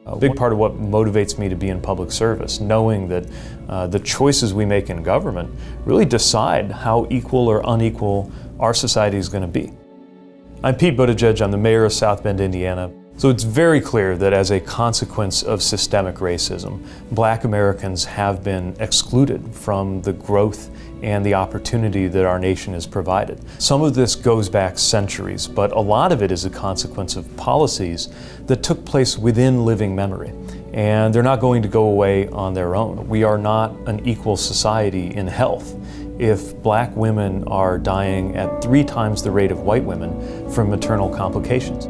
A big part of what motivates me to be in public service, knowing that the choices we make in government really decide how equal or unequal our society is going to be. I'm Pete Buttigieg, I'm the mayor of South Bend, Indiana. So it's very clear that as a consequence of systemic racism, Black Americans have been excluded from the growth and the opportunity that our nation has provided. Some of this goes back centuries, but a lot of it is a consequence of policies that took place within living memory. And they're not going to go away on their own. We are not an equal society in health if Black women are dying at 3 times the rate of white women from maternal complications.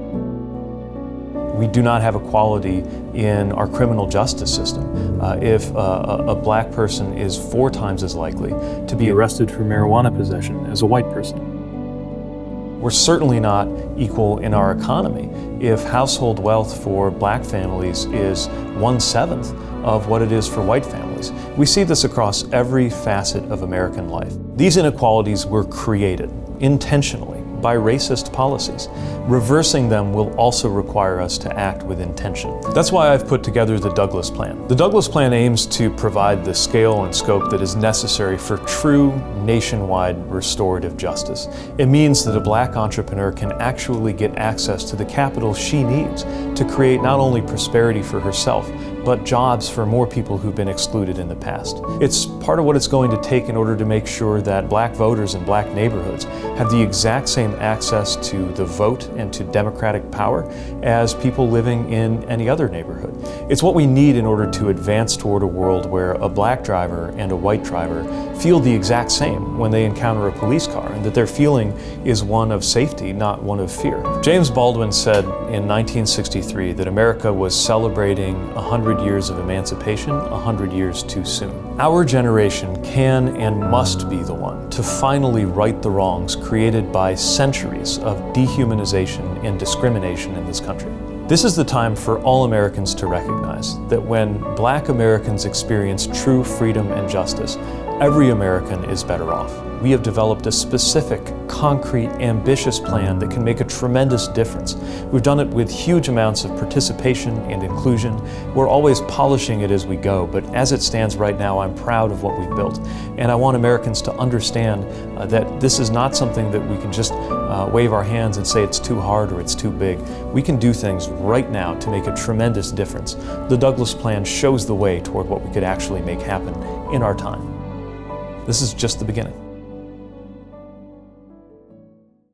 We do not have equality in our criminal justice system. If a Black person is 4 times as likely to be arrested for marijuana possession as a white person. We're certainly not equal in our economy if household wealth for Black families is 1/7 of what it is for white families. We see this across every facet of American life. These inequalities were created intentionally by racist policies. Reversing them will also require us to act with intention. That's why I've put together the Douglas Plan. The Douglas Plan aims to provide the scale and scope that is necessary for true nationwide restorative justice. It means that a Black entrepreneur can actually get access to the capital she needs to create not only prosperity for herself, but jobs for more people who've been excluded in the past. It's part of what it's going to take in order to make sure that Black voters in Black neighborhoods have the exact same access to the vote and to democratic power as people living in any other neighborhood. It's what we need in order to advance toward a world where a Black driver and a white driver feel the exact same when they encounter a police car, and that their feeling is one of safety, not one of fear. James Baldwin said in 1963 that America was celebrating 100 years of emancipation 100 years too soon. Our generation can and must be the one to finally right the wrongs created by centuries of dehumanization and discrimination in this country. This is the time for all Americans to recognize that when Black Americans experience true freedom and justice, every American is better off. We have developed a specific, concrete, ambitious plan that can make a tremendous difference. We've done it with huge amounts of participation and inclusion. We're always polishing it as we go, but as it stands right now, I'm proud of what we've built. And I want Americans to understand that this is not something that we can just wave our hands and say it's too hard or it's too big. We can do things right now to make a tremendous difference. The Douglas Plan shows the way toward what we could actually make happen in our time. This is just the beginning.